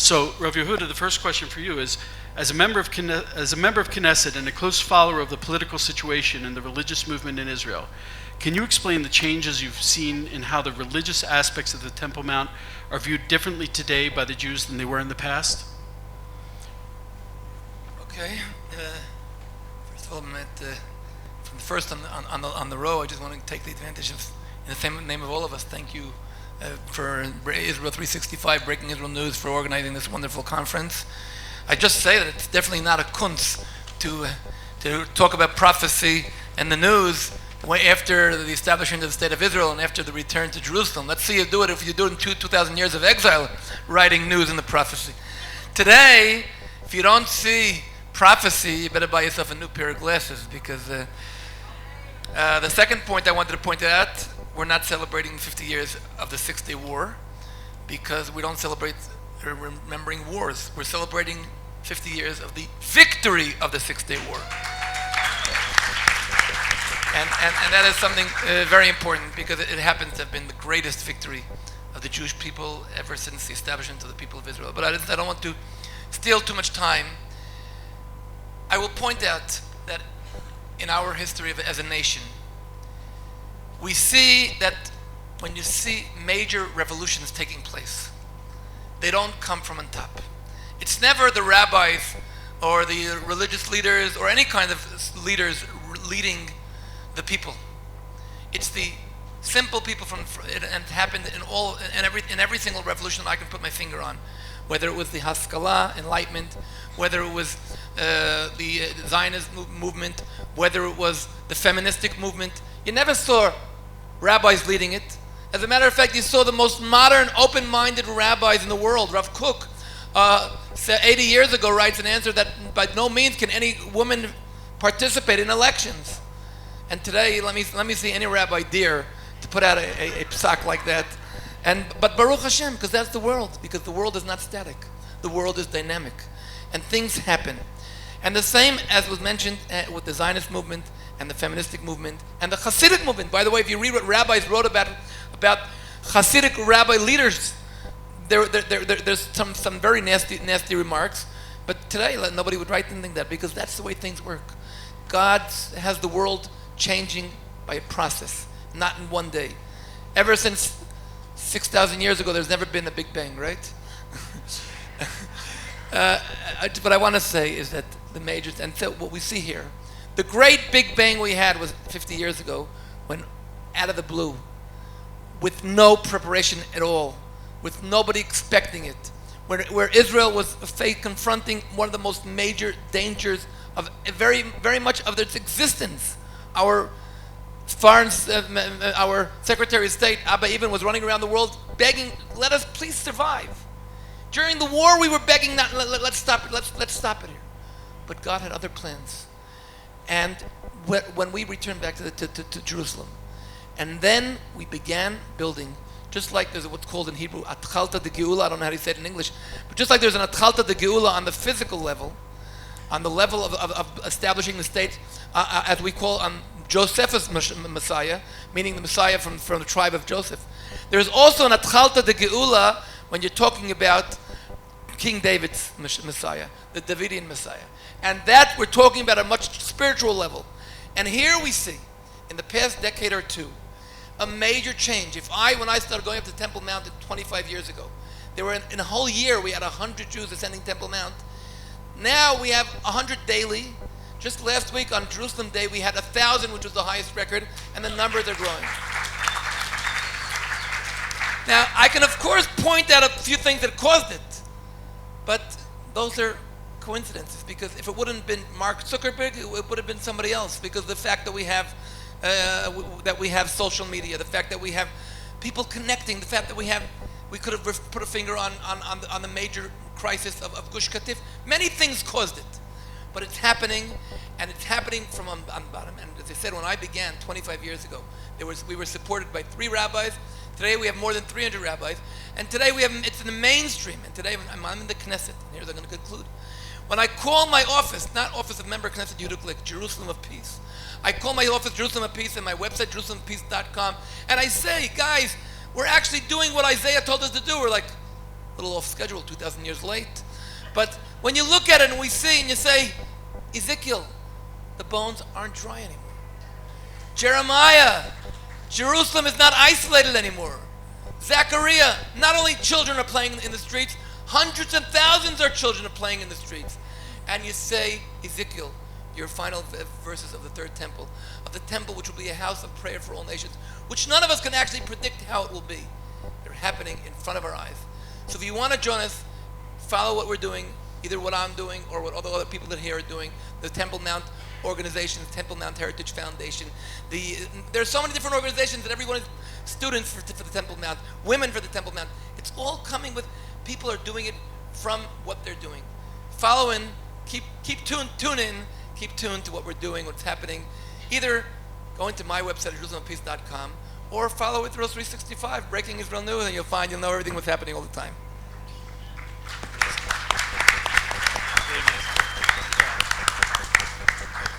So, Rabbi Yehudah, the first question for you is, as a member of Knesset and a close follower of the political situation and the religious movement in Israel, can you explain the changes you've seen in how the religious aspects of the Temple Mount are viewed differently today by the Jews than they were in the past? Okay. First of all, from the first on the row, I just want to take the advantage of, in the same name of all of us, thank you for Israel 365, Breaking Israel News, for organizing this wonderful conference. I just say that it's definitely not a kunst to talk about prophecy and the news way after the establishment of the State of Israel and after the return to Jerusalem. Let's see you do it if you do it in 2,000 years of exile, writing news in the prophecy. Today, if you don't see prophecy, you better buy yourself a new pair of glasses, because the second point I wanted to point out, we're not celebrating 50 years of the Six-Day War, because we don't celebrate remembering wars. We're celebrating 50 years of the victory of the Six-Day War. And that is something very important, because it happens to have been the greatest victory of the Jewish people ever since the establishment of the people of Israel. But I don't want to steal too much time. I will point out that in our history as a nation, we see that when you see major revolutions taking place, they don't come from on top. It's never the rabbis or the religious leaders or any kind of leaders leading the people. It's the simple people and it happened in every single revolution I can put my finger on, whether it was the Haskalah, Enlightenment, whether it was the Zionist movement, whether it was the feministic movement. You never saw rabbis leading it. As a matter of fact, you saw the most modern, open-minded rabbis in the world. Rav Kook, 80 years ago, writes an answer that by no means can any woman participate in elections. And today, let me see any rabbi dare to put out a psak like that. But Baruch Hashem, because that's the world. Because the world is not static. The world is dynamic. And things happen. And the same as was mentioned with the Zionist movement and the feministic movement and the Hasidic movement. By the way, if you read what rabbis wrote about Hasidic rabbi leaders, there's some very nasty remarks. But today, nobody would write anything like that, because that's the way things work. God has the world changing by a process, not in one day. Ever since 6,000 years ago, there's never been a Big Bang, right? What I want to say is that the majors, and so what we see here, the great Big Bang we had was 50 years ago, when out of the blue, with no preparation at all, with nobody expecting it, where Israel was confronting one of the most major dangers of very, very much of its existence. Our Secretary of State, Abba Eban, was running around the world begging, let us please survive. During the war, we were begging, let's stop it, let's stop it here. But God had other plans. And when we returned back to Jerusalem, and then we began building, just like there's what's called in Hebrew, Atchalta de Geula, I don't know how to say it in English, but just like there's an Atchalta de Geula on the physical level, on the level of establishing the state, as we call on Joseph's Messiah, meaning the Messiah from the tribe of Joseph. There's also an Atchalta de Geula when you're talking about King David's Messiah, the Davidian Messiah. And that we're talking about a much spiritual level. And here we see, in the past decade or two, a major change. When I started going up to Temple Mount 25 years ago, there were in a whole year we had 100 Jews ascending Temple Mount. Now we have 100 daily. Just last week on Jerusalem Day we had 1,000, which was the highest record, and the numbers are growing. Now I can of course point out a few things that caused it, but those are coincidences, because if it wouldn't have been Mark Zuckerberg, it would have been somebody else, because the fact that we have social media, the fact that we have people connecting, the fact that we could have put a finger on the major crisis of Gush Katif. Many things caused it, but it's happening, and it's happening from on the bottom. And as I said, when I began 25 years ago, we were supported by 3 rabbis. Today we have more than 300 rabbis, and today it's in the mainstream. And today I'm in the Knesset, and here's I'm going to conclude. When I call my office, not Office of Member Knesset Yehudah Glick, Jerusalem of Peace, I call my office Jerusalem of Peace and my website JerusalemofPeace.com, and I say, guys, we're actually doing what Isaiah told us to do. We're like, a little off schedule, 2,000 years late. But when you look at it and we see and you say, Ezekiel, the bones aren't dry anymore. Jeremiah, Jerusalem is not isolated anymore. Zechariah, not only children are playing in the streets, hundreds and thousands of children are playing in the streets. And you say, Ezekiel, your final verses of the third temple, of the temple which will be a house of prayer for all nations, which none of us can actually predict how it will be. They're happening in front of our eyes. So if you want to join us, follow what we're doing, either what I'm doing or what other people that here are doing, the Temple Mount organizations, Temple Mount Heritage Foundation. There's so many different organizations that everyone is students for the Temple Mount, women for the Temple Mount. It's all coming with people are doing it from what they're doing. Follow in, tune in, keep tuned to what we're doing, what's happening. Either going to my website at JerusalemPeace.com or follow Israel 365, Breaking Israel News, and you'll know everything what's happening all the time.